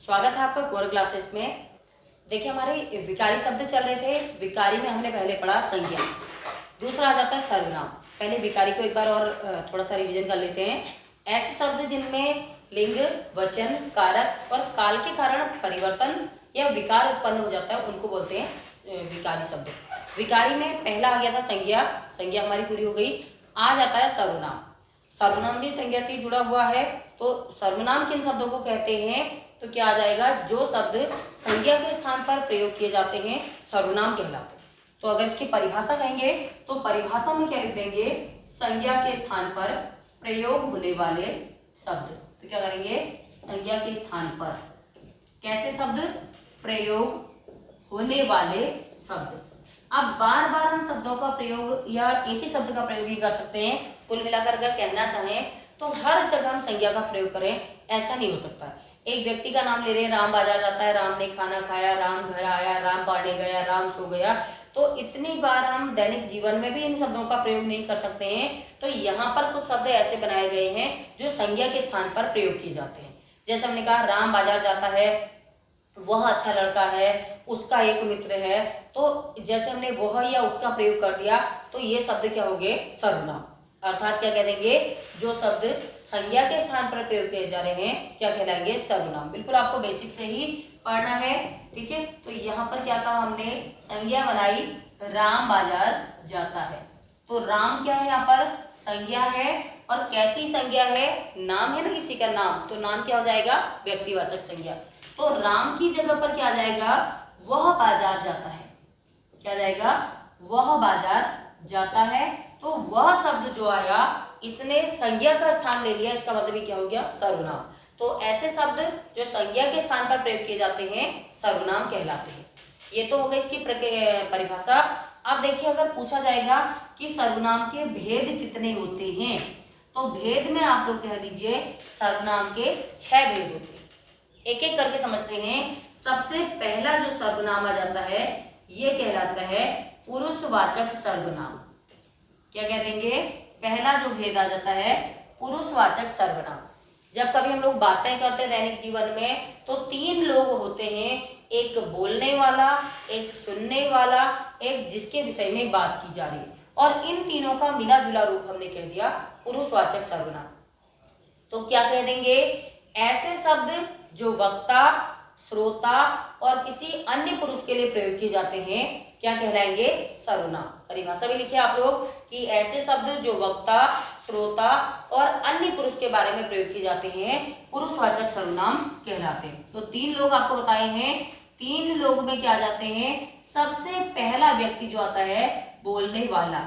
स्वागत है आपका कोर क्लासेस में। देखिए हमारे विकारी शब्द चल रहे थे। विकारी में हमने पहले पढ़ा संज्ञा, दूसरा आ जाता है सर्वनाम। पहले विकारी को एक बार और थोड़ा सा रिवीजन कर लेते हैं। ऐसे शब्द जिनमें लिंग, वचन, कारक और काल के कारण परिवर्तन या विकार उत्पन्न हो जाता है उनको बोलते हैं विकारी शब्द। विकारी में पहला आ गया था संज्ञा, संज्ञा हमारी पूरी हो गई। आ जाता है सर्वनाम, सर्वनाम भी संज्ञा से जुड़ा हुआ है। तो सर्वनाम किन शब्दों को कहते हैं? तो क्या आ जाएगा? जो शब्द संज्ञा के स्थान पर प्रयोग किए जाते हैं सर्वनाम कहलाते हैं। तो अगर इसकी परिभाषा कहेंगे तो परिभाषा में क्या लिख देंगे? संज्ञा के स्थान पर प्रयोग होने वाले शब्द। तो क्या करेंगे? संज्ञा के स्थान पर कैसे शब्द? प्रयोग होने वाले शब्द। अब बार बार हम शब्दों का प्रयोग या एक ही शब्द का प्रयोग ही कर सकते हैं। कुल मिलाकर अगर कहना चाहें तो हर जगह हम संज्ञा का प्रयोग करें, ऐसा नहीं हो सकता। एक व्यक्ति का नाम ले रहे हैं, राम बाजार जाता है, राम ने खाना खाया, राम घर आया, राम पढ़ने गया, राम सो गया। तो इतनी बार हम दैनिक जीवन में भी इन शब्दों का प्रयोग नहीं कर सकते हैं। तो यहाँ पर कुछ शब्द ऐसे बनाए गए हैं जो संज्ञा के स्थान पर प्रयोग किए जाते हैं। जैसे हमने कहा राम बाजार जाता है, वह अच्छा लड़का है, उसका एक मित्र है। तो जैसे हमने वह या उसका प्रयोग कर दिया तो ये शब्द क्या हो गए? सर्वनाम। अर्थात क्या कह देंगे? जो शब्द संज्ञा के स्थान पर प्रयोग किए जा रहे हैं क्या कहलाएंगे? सर्वनाम। बिल्कुल आपको बेसिक से ही पढ़ना है, ठीक है। तो यहाँ पर क्या कहा हमने? संज्ञा बनाई, राम बाजार जाता है। तो राम क्या है? यहाँ पर संज्ञा है। और कैसी संज्ञा है? नाम है ना किसी का नाम, तो नाम क्या हो जाएगा? व्यक्तिवाचक संज्ञा। तो राम की जगह पर क्या आ जाएगा? वह बाजार जाता है। क्या जाएगा? वह बाजार जाता है। तो वह शब्द जो आया इसने संज्ञा का स्थान ले लिया, इसका मतलब ही क्या हो गया? सर्वनाम। तो ऐसे शब्द जो संज्ञा के स्थान पर प्रयोग किए जाते हैं सर्वनाम कहलाते हैं। ये तो हो गई इसकी परिभाषा। अब देखिए अगर पूछा जाएगा कि सर्वनाम के भेद कितने होते हैं, तो भेद में आप लोग कह दीजिए सर्वनाम के 6 भेद होते हैं। एक एक करके समझते हैं। सबसे पहला जो सर्वनाम आ जाता है ये कहलाता है पुरुषवाचक सर्वनाम। क्या कह देंगे? पहला जो भेद आ जाता है पुरुषवाचक सर्वनाम। जब कभी हम लोग बातें करते हैं दैनिक जीवन में तो 3 लोग होते हैं, एक बोलने वाला, एक सुनने वाला, एक जिसके विषय में बात की जा रही है। और इन तीनों का मिला जुला रूप हमने कह दिया पुरुषवाचक सर्वनाम। तो क्या कह देंगे? ऐसे शब्द जो वक्ता, श्रोता और किसी अन्य पुरुष के लिए प्रयोग किए जाते हैं क्या कहलाएंगे? सर्वनाम। परिभाषा भी लिखे आप लोग कि ऐसे शब्द जो वक्ता, श्रोता और अन्य पुरुष के बारे में प्रयोग किए जाते हैं पुरुषवाचक सर्वनाम कहलाते हैं। तो 3 लोग आपको बताए हैं। 3 लोग में क्या आ जाते हैं? सबसे पहला व्यक्ति जो आता है बोलने वाला,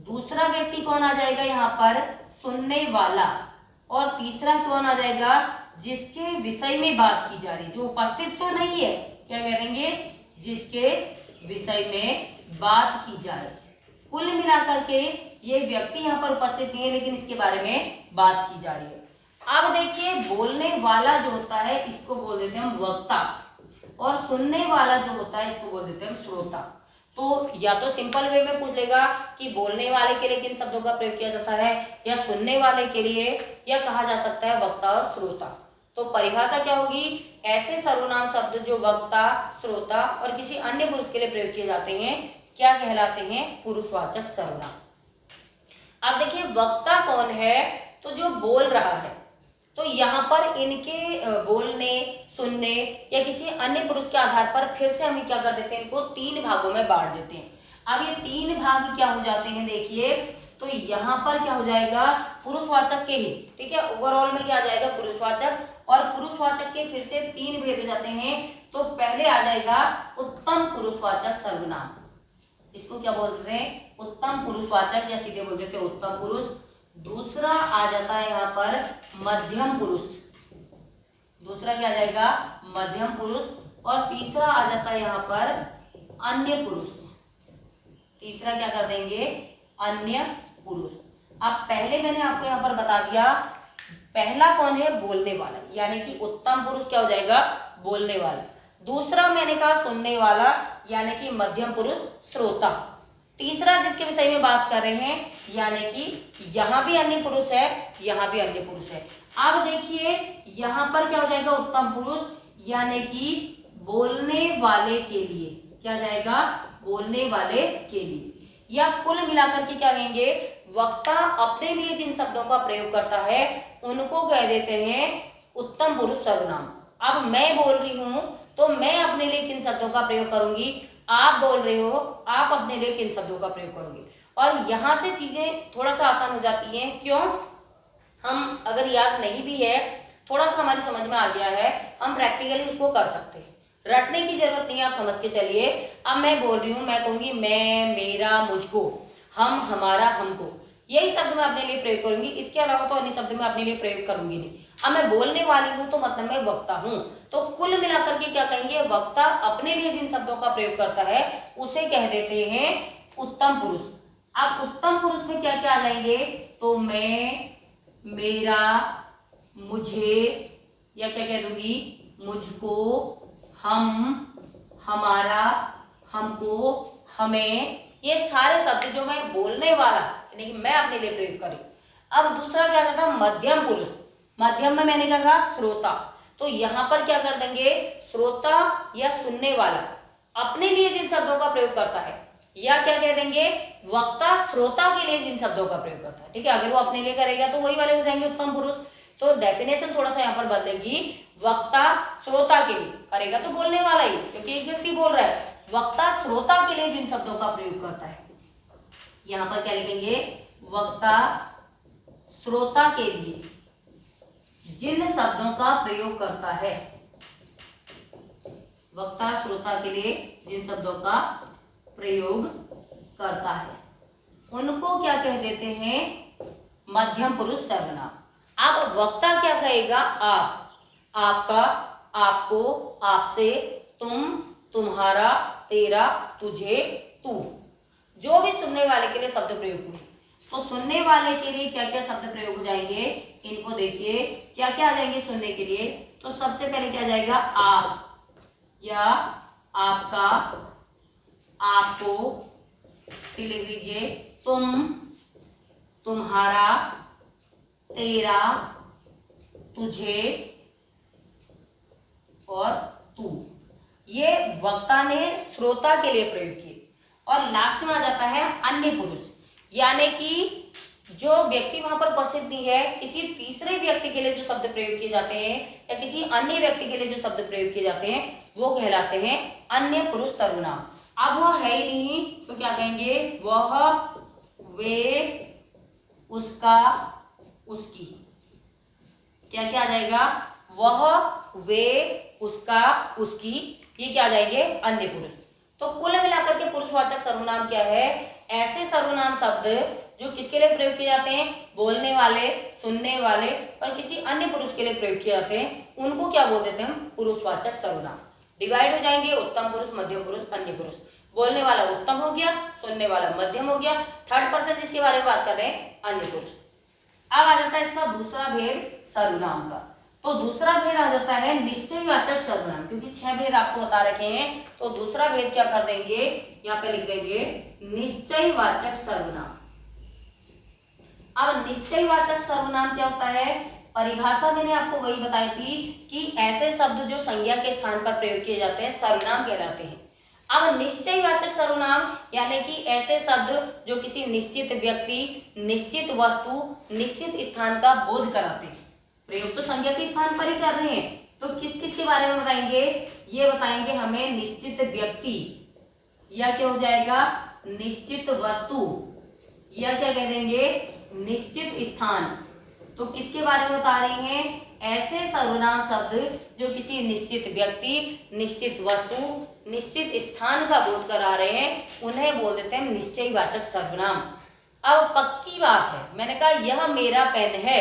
दूसरा व्यक्ति कौन आ जाएगा यहाँ पर? सुनने वाला, और तीसरा कौन आ जाएगा? जिसके विषय में बात की जा रही, जो उपस्थित तो नहीं है, क्या कहेंगे? जिसके विषय में बात की जाए। कुल मिलाकर के ये व्यक्ति यहाँ पर उपस्थित नहीं है लेकिन इसके बारे में बात की जा रही है। अब देखिए बोलने वाला जो होता है इसको बोल देते हैं हम वक्ता, और सुनने वाला जो होता है इसको बोल देते हैं हम श्रोता। तो या तो सिंपल वे में पूछ लेगा कि बोलने वाले के लिए किन शब्दों का प्रयोग किया जाता है, या सुनने वाले के लिए, या कहा जा सकता है वक्ता और श्रोता। तो परिभाषा क्या होगी? ऐसे सर्वनाम शब्द जो वक्ता, श्रोता और किसी अन्य पुरुष के लिए प्रयोग किए जाते हैं क्या कहलाते हैं? पुरुषवाचक सर्वनाम। अब देखिए वक्ता कौन है? तो जो बोल रहा है। तो यहाँ पर इनके बोलने, सुनने या किसी अन्य पुरुष के आधार पर फिर से हम क्या कर देते हैं? इनको 3 भागों में बांट देते हैं। अब ये 3 भाग क्या हो जाते हैं? देखिए तो यहाँ पर क्या हो जाएगा? पुरुषवाचक के ही, ठीक है। ओवरऑल में क्या आ जाएगा? पुरुषवाचक। और पुरुषवाचक के फिर से 3 भेद हो जाते हैं। तो पहले आ जाएगा उत्तम पुरुषवाचक सर्वनाम। इसको क्या बोल देते हैं? उत्तम पुरुषवाचक, या सीधे बोल देते हैं उत्तम पुरुष। दूसरा आ जाता है यहाँ पर मध्यम पुरुष। दूसरा क्या आ जाएगा? मध्यम पुरुष। और तीसरा आ जाता है यहाँ पर अन्य पुरुष। तीसरा क्या कर देंगे? अन्य पुरुष। अब पहले मैंने आपको यहाँ पर बता दिया पहला कौन है? बोलने वाला, यानी कि उत्तम पुरुष क्या हो जाएगा? बोलने वाला। दूसरा मैंने कहा सुनने वाला, यानी कि मध्यम पुरुष श्रोता। तीसरा जिसके विषय में बात कर रहे हैं, यानी कि यहाँ भी अन्य पुरुष है, यहाँ भी अन्य पुरुष है। अब देखिए यहाँ पर क्या हो जाएगा, उत्तम पुरुष, यानी कि बोलने वाले के लिए, क्या जाएगा, बोलने वाले के लिए, या कुल मिलाकर के क्या कहेंगे, वक्ता अपने लिए जिन शब्दों का प्रयोग करता है उनको कह देते हैं उत्तम पुरुष सर्वनाम। अब मैं बोल रही हूं तो मैं अपने लिए किन शब्दों का प्रयोग करूंगी, आप बोल रहे हो आप अपने लिए किन शब्दों का प्रयोग करोगे। और यहां से चीजें थोड़ा सा आसान हो जाती हैं। क्यों, हम अगर याद नहीं भी है, थोड़ा सा हमारी समझ में आ गया है, हम प्रैक्टिकली उसको कर सकते हैं, रटने की जरूरत नहीं है, आप समझ के चलिए। अब मैं बोल रही हूँ, मैं कहूंगी मैं, मेरा, मुझको, हम, हमारा, हमको, यही शब्द मैं अपने लिए प्रयोग करूंगी। इसके अलावा तो अन्य शब्द मैं अपने लिए प्रयोग करूंगी नहीं। अब मैं बोलने वाली हूं तो मतलब मैं वक्ता हूं, तो कुल मिलाकर के क्या कहेंगे, वक्ता अपने लिए जिन शब्दों का प्रयोग करता है उसे कह देते हैं उत्तम पुरुष। अब उत्तम पुरुष में क्या क्या आ जाएंगे, तो मैं, मेरा, मुझे, या क्या कह दूंगी, मुझको, हम, हमारा, हमको, हमें, ये सारे शब्द जो मैं बोलने वाला यानी कि मैं अपने लिए प्रयोग करी। अब दूसरा क्या था, मध्यम पुरुष। मध्यम में मैंने क्या कहा, श्रोता, तो यहां पर क्या कर देंगे, श्रोता या सुनने वाला अपने लिए जिन शब्दों का प्रयोग करता है, या क्या कह देंगे, वक्ता श्रोता के लिए जिन शब्दों का प्रयोग करता है। ठीक है, अगर वो अपने लिए करेगा तो वही वाले हो जाएंगे उत्तम पुरुष। तो डेफिनेशन थोड़ा सा यहाँ पर बदलेगी, वक्ता श्रोता के लिए करेगा तो बोलने वाला ही, क्योंकि एक व्यक्ति बोल रहा है। वक्ता श्रोता के लिए जिन शब्दों का प्रयोग करता है, यहां पर क्या लिखेंगे, वक्ता श्रोता के लिए जिन शब्दों का प्रयोग करता है, वक्ता श्रोता के लिए जिन शब्दों का प्रयोग करता है उनको क्या कह देते हैं, मध्यम पुरुष सर्वनाम। अब वक्ता क्या कहेगा, आप, आपका, आपको, आपसे, तुम, तुम्हारा, तेरा, तुझे, तू, जो भी सुनने वाले के लिए शब्द प्रयोग हुए। तो सुनने वाले के लिए क्या क्या शब्द प्रयोग हो जाएंगे, इनको देखिए क्या क्या आ जाएंगे सुनने के लिए। तो सबसे पहले क्या जाएगा, आप या आपका, आपको, फिर लिख लीजिए तुम, तुम्हारा, तेरा, तुझे और तू। ये वक्ता ने श्रोता के लिए प्रयोग किए। और लास्ट में आ जाता है अन्य पुरुष, यानी कि जो व्यक्ति वहां पर उपस्थित नहीं है, किसी तीसरे व्यक्ति के लिए जो शब्द प्रयोग किए जाते हैं या किसी अन्य व्यक्ति के लिए जो शब्द प्रयोग किए जाते हैं वो कहलाते हैं अन्य पुरुष सर्वनाम। अब वह है ही नहीं तो क्या कहेंगे, वह, वे, उसका, उसकी, क्या क्या आ जाएगा, वह, वे, उसका, उसकी, ये क्या आ जाएंगे, अन्य पुरुष। तो कुल मिलाकर के पुरुषवाचक सर्वनाम क्या है, ऐसे सर्वनाम शब्द जो किसके लिए प्रयोग किए जाते हैं, बोलने वाले, सुनने वाले और किसी अन्य पुरुष के लिए प्रयोग किए जाते हैं, उनको क्या बोल देते हैं हम, पुरुषवाचक सर्वनाम। डिवाइड हो जाएंगे, उत्तम पुरुष, मध्यम पुरुष, अन्य पुरुष। बोलने वाला उत्तम हो गया, सुनने वाला मध्यम हो गया, थर्ड पर्सन जिसके बारे में बात कर रहे हैं अन्य पुरुष। अब आ जाता है इसका दूसरा भेद सर्वनाम का। तो दूसरा भेद आ जाता है निश्चयवाचक सर्वनाम, क्योंकि 6 भेद आपको बता रखे हैं। तो दूसरा भेद क्या कर देंगे, यहाँ पे लिख देंगे निश्चयवाचक सर्वनाम। अब निश्चयवाचक सर्वनाम क्या होता है, परिभाषा मैंने आपको वही बताई थी कि ऐसे शब्द जो संज्ञा के स्थान पर प्रयोग किए जाते हैं सर्वनाम कहलाते हैं। अब निश्चयवाचक सर्वनाम यानी कि ऐसे शब्द जो किसी निश्चित व्यक्ति, निश्चित वस्तु, निश्चित स्थान का बोध कराते हैं। प्रयोग तो संज्ञा के स्थान पर ही कर रहे हैं, तो किस किस के बारे में बताएंगे, ये बताएंगे हमें निश्चित व्यक्ति, या क्या हो जाएगा, निश्चित वस्तु, या क्या कह देंगे, निश्चित स्थान। तो किसके बारे में बता रहे हैं, ऐसे सर्वनाम शब्द जो किसी निश्चित व्यक्ति, निश्चित वस्तु, निश्चित स्थान का बोध करा रहे हैं, उन्हें बोल देते हैं निश्चयवाचक सर्वनाम। अब पक्की बात है, मैंने कहा यह मेरा पेन है,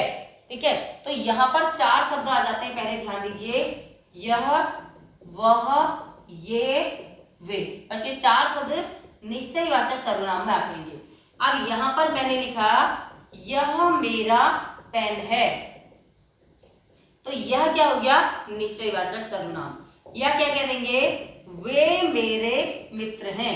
ठीक है, तो यहाँ पर 4 शब्द आ जाते हैं, पहले ध्यान दीजिए, यह, वह, ये, वे, बस ये 4 शब्द निश्चयवाचक सर्वनाम में आ जाएंगे। अब यहाँ पर मैंने लिखा यह मेरा पेन है, तो यह क्या हो गया, निश्चयवाचक सर्वनाम। या क्या कह देंगे, वे मेरे मित्र हैं,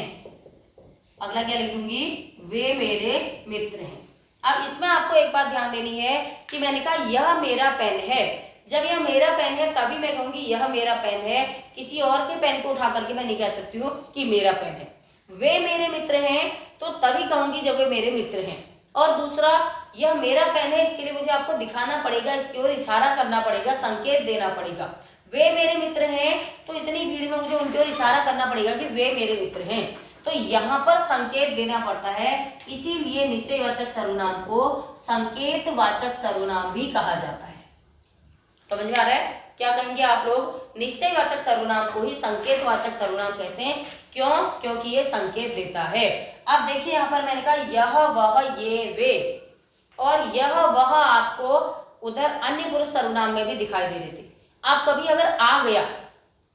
अगला क्या लिख दूंगी, वे मेरे मित्र हैं। अब इसमें आपको एक बात ध्यान देनी है कि मैंने कहा यह मेरा पेन है, जब यह मेरा पेन है तभी मैं कहूंगी यह मेरा पेन है, किसी और के पेन को उठा करके मैं नहीं कह सकती हूँ कि मेरा पेन है। वे मेरे मित्र हैं तो तभी कहूंगी जब वे मेरे मित्र हैं। और दूसरा, यह मेरा पेन है, इसके लिए मुझे आपको दिखाना पड़ेगा, इसकी ओर इशारा करना पड़ेगा, संकेत देना पड़ेगा। वे मेरे मित्र हैं तो इतनी भीड़ में मुझे उनकी ओर इशारा करना पड़ेगा कि वे मेरे मित्र हैं, तो यहाँ पर संकेत देना पड़ता है, इसीलिए निश्चयवाचक सर्वनाम को संकेतवाचक सर्वनाम भी कहा जाता है। समझ में आ रहा है? क्या कहेंगे आप लोग, निश्चयवाचक सर्वनाम को ही संकेतवाचक सर्वनाम कहते हैं। क्यों? क्योंकि ये संकेत देता है। अब देखिए यहाँ पर मैंने कहा यह वह ये वे, और यह वह आपको उधर अन्य पुरुष सर्वनाम में भी दिखाई दे रहे थे। आप कभी अगर आ गया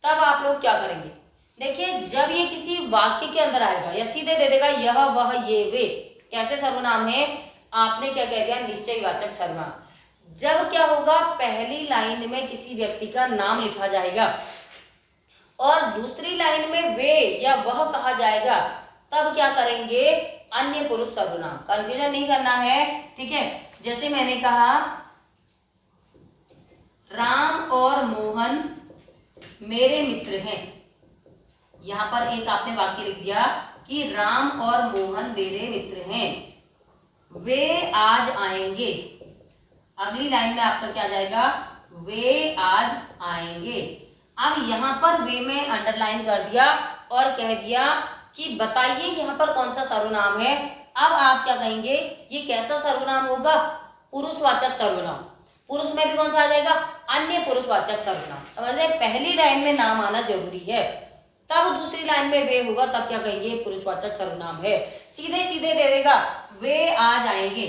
तब आप लोग क्या करेंगे, देखिए जब ये किसी वाक्य के अंदर आएगा या सीधे दे देगा यह वह ये वे, कैसे सर्वनाम है, आपने क्या कह दिया, निश्चयवाचक सर्वनाम। जब क्या होगा, पहली लाइन में किसी व्यक्ति का नाम लिखा जाएगा और दूसरी लाइन में वे या वह कहा जाएगा, तब क्या करेंगे, अन्य पुरुष सर्वनाम। कंफ्यूजन नहीं करना है, ठीक है। जैसे मैंने कहा राम और मोहन मेरे मित्र हैं, यहां पर एक आपने वाक्य लिख दिया कि राम और मोहन मेरे मित्र हैं, वे आज आएंगे। अगली लाइन में आपका क्या जाएगा, वे आज आएंगे। अब यहां पर वे में अंडरलाइन कर दिया और कह दिया कि बताइए यहां पर कौन सा सर्वनाम है। अब आप क्या कहेंगे, ये कैसा सर्वनाम होगा, पुरुषवाचक सर्वनाम। पुरुष में भी कौन सा आ जाएगा, अन्य पुरुषवाचक सर्वनाम। समझ रहे, पहली लाइन में नाम आना जरूरी है, तब दूसरी लाइन में वे होगा, तब क्या कहेंगे, पुरुषवाचक सर्वनाम है। सीधे सीधे दे देगा वे आज आएंगे,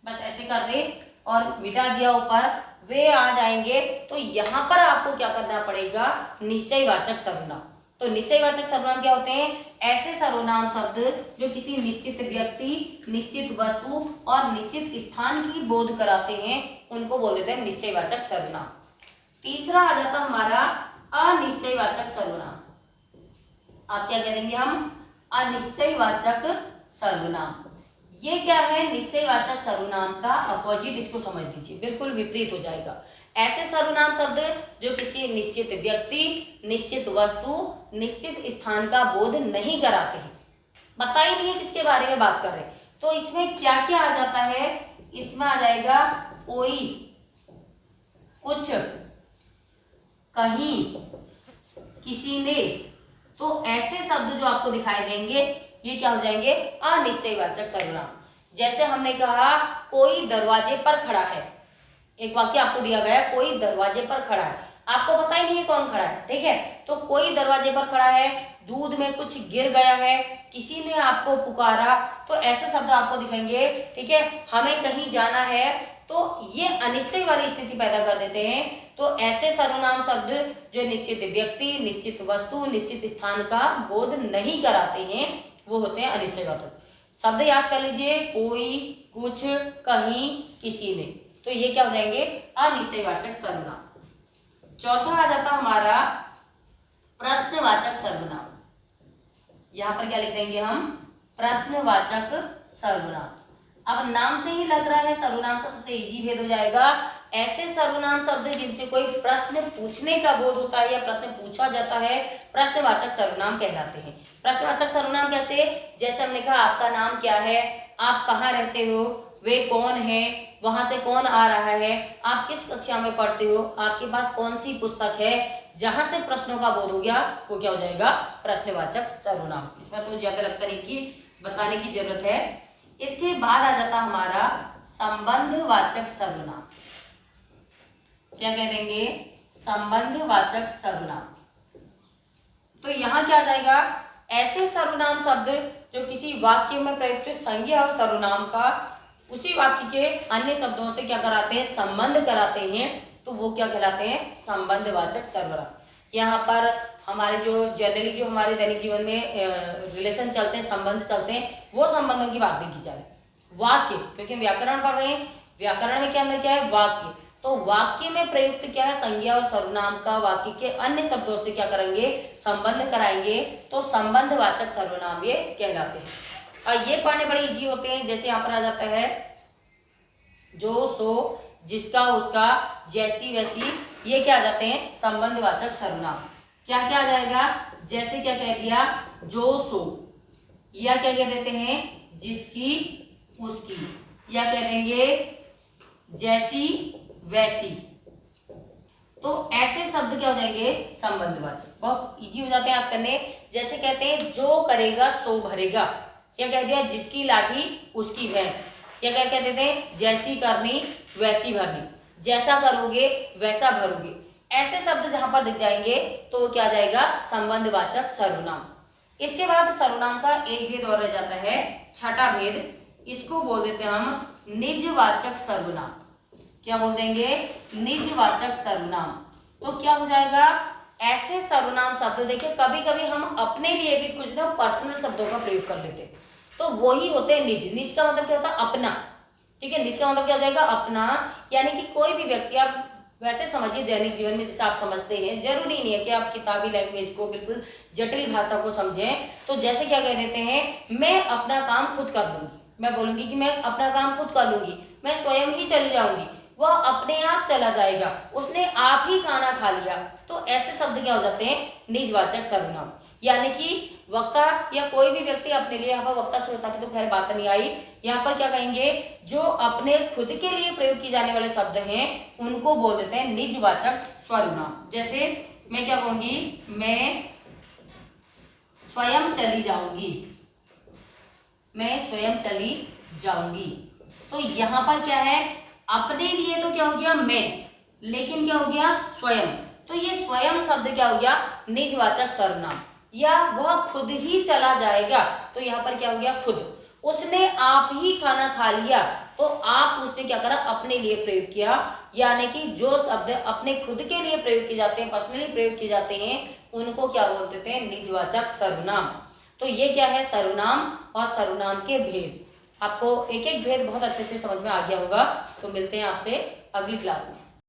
बस ऐसे कर दे और मिटा दिया ऊपर, वे आज आएंगे, तो यहां पर आपको क्या करना पड़ेगा, निश्चयवाचक सर्वनाम। तो निश्चयवाचक सर्वनाम क्या होते हैं, ऐसे सर्वनाम शब्द जो किसी निश्चित व्यक्ति, निश्चित वस्तु और निश्चित स्थान की बोध कराते हैं, उनको बोल देते हैं निश्चयवाचक सर्वनाम। तीसरा आ जाता हमारा अनिश्चयवाचक सर्वनाम। आप क्या कह देंगे, हम अनिश्चयवाचक सर्वनाम। ये क्या है, निश्चयवाचक सर्वनाम का अपोजिट, इसको समझ लीजिए, बिल्कुल विपरीत हो जाएगा। ऐसे सर्वनाम शब्द जो किसी निश्चित व्यक्ति, निश्चित वस्तु, निश्चित स्थान का बोध नहीं कराते हैं, बता ही नहीं है किसके बारे में बात कर रहे हैं। तो इसमें क्या क्या आ जाता है, इसमें आ जाएगा कोई, कुछ, कहीं, किसी ने। तो ऐसे शब्द जो आपको दिखाई देंगे ये क्या हो जाएंगे, अनिश्चयवाचक सर्वनाम। जैसे हमने कहा कोई दरवाजे पर खड़ा है, एक वाक्य आपको दिया गया, कोई दरवाजे पर खड़ा है, आपको पता ही नहीं है कौन खड़ा है, ठीक है। तो कोई दरवाजे पर खड़ा है, दूध में कुछ गिर गया है, किसी ने आपको पुकारा, तो ऐसे शब्द आपको दिखेंगे, ठीक है। हमें कहीं जाना है, तो ये अनिश्चय वाली स्थिति पैदा कर देते हैं। तो ऐसे सर्वनाम शब्द जो निश्चित व्यक्ति, निश्चित वस्तु, निश्चित स्थान का बोध नहीं कराते हैं, वो होते हैं अनिश्चयवाचक। शब्द याद कर लीजिए, कोई, कुछ, कहीं, किसी ने, तो ये क्या हो जाएंगे, अनिश्चयवाचक सर्वनाम। चौथा आ जाता हमारा प्रश्नवाचक सर्वनाम। यहां पर क्या लिख देंगे हम, प्रश्नवाचक सर्वनाम। अब नाम से ही लग रहा है सर्वनाम का सबसे इजी भेद हो जाएगा। ऐसे सर्वनाम शब्द जिनसे कोई प्रश्न पूछने का बोध होता है या प्रश्न पूछा जाता है, प्रश्नवाचक सर्वनाम कहलाते हैं। प्रश्नवाचक सर्वनाम कैसे, जैसे हमने कहा आपका नाम क्या है, आप कहाँ रहते हो, वे कौन है, वहां से कौन आ रहा है, आप किस कक्षा में पढ़ते हो, आपके पास कौन सी पुस्तक है, जहां से प्रश्नों का बोध हो गया वो क्या हो जाएगा, प्रश्नवाचक सर्वनाम। इसमें तो ज्यादा लगता नहीं कि बताने की जरूरत है। इसके बाद आ जाता हमारा संबंधवाचक सर्वनाम। क्या कह देंगे, संबंधवाचक सर्वनाम। तो यहां क्या आ जाएगा, ऐसे सर्वनाम शब्द जो किसी वाक्य में प्रयुक्त संज्ञा और सर्वनाम का उसी वाक्य के अन्य शब्दों से क्या कराते हैं, संबंध कराते हैं, तो वो क्या कहलाते हैं, संबंधवाचक सर्वनाम। यहाँ पर हमारे जो जनरली जो हमारे दैनिक जीवन में रिलेशन चलते हैं, संबंध चलते हैं, वो संबंधों की बात नहीं की जा रही। वाक्य, क्योंकि हम व्याकरण पढ़ रहे हैं, व्याकरण में क्या अंदर क्या है, वाक्य। तो वाक्य में प्रयुक्त क्या है, संज्ञा और सर्वनाम का वाक्य के अन्य शब्दों से क्या करेंगे, संबंध कराएंगे, तो संबंधवाचक सर्वनाम ये कहलाते हैं। और ये पढ़ने बड़े इजी होते हैं। जैसे यहाँ पर आ जाता है जो, सो, जिसका, उसका, जैसी, वैसी, ये क्या आ जाते हैं संबंधवाचक सर्वनाम। क्या क्या आ जाएगा, जैसे क्या कह दिया, जो, सो, या क्या कह देते हैं जिसकी, उसकी, या कह देंगे जैसी, वैसी। तो ऐसे शब्द क्या हो जाएंगे संबंधवाचक, बहुत इजी हो जाते हैं याद करने। जैसे कहते हैं जो करेगा सो भरेगा, क्या कह दिया जिसकी लाठी उसकी भैंस, या क्या कह देते हैं जैसी करनी वैसी भरनी, जैसा करोगे वैसा भरोगे। ऐसे शब्द जहां पर दिख जाएंगे तो वो क्या आ जाएगा संबंधवाचक सर्वनाम। इसके बाद सर्वनाम का एक भेद और रह जाता है, छठा भेद, इसको बोल देते हैं हम निजवाचक सर्वनाम। क्या बोल देंगे, निजवाचक सर्वनाम। तो क्या हो जाएगा, ऐसे सर्वनाम शब्द, देखिए कभी कभी हम अपने लिए भी कुछ ना पर्सनल शब्दों का प्रयोग कर लेते हैं, तो वही होते हैं निज। निज का मतलब क्या होता है अपना, ठीक है, निज का मतलब क्या हो जाएगा अपना, यानी कि कोई भी व्यक्ति, आप वैसे समझिए दैनिक जीवन में जैसे आप समझते हैं, जरूरी नहीं है कि आप किताबी लैंग्वेज को, बिल्कुल जटिल भाषा को समझें। तो जैसे क्या कह देते हैं, मैं अपना काम खुद कर लूंगी, मैं बोलूंगी कि मैं अपना काम खुद कर लूंगी, मैं स्वयं ही चली जाऊंगी, वह अपने आप चला जाएगा, उसने आप ही खाना खा लिया। तो ऐसे शब्द क्या हो जाते हैं निजवाचक सर्वनाम। यानी कि वक्ता या कोई भी व्यक्ति अपने लिए, यहाँ पर वक्ता श्रोता की तो खैर बात नहीं आई, यहाँ पर क्या कहेंगे जो अपने खुद के लिए प्रयोग किए जाने वाले शब्द हैं उनको बोल देते हैं निजवाचक सर्वनाम। जैसे मैं क्या कहूंगी, मैं स्वयं चली जाऊंगी, मैं स्वयं चली जाऊंगी। तो यहाँ पर क्या है, अपने लिए तो क्या हो गया मैं, लेकिन क्या हो गया स्वयं, तो ये स्वयं शब्द क्या हो गया निजवाचक सर्वनाम। या वह खुद ही चला जाएगा, तो यहाँ पर क्या हो गया खुद, उसने आप ही खाना खा लिया, तो आप उसने क्या करा अपने लिए प्रयोग किया। यानी कि जो शब्द अपने खुद के लिए प्रयोग किए जाते हैं, पर्सनली प्रयोग किए जाते हैं, उनको क्या बोल देते हैं निजवाचक सर्वनाम। तो ये क्या है सर्वनाम और सर्वनाम के भेद। आपको एक एक भेद बहुत अच्छे से समझ में आ गया होगा। तो मिलते हैं आपसे अगली क्लास में।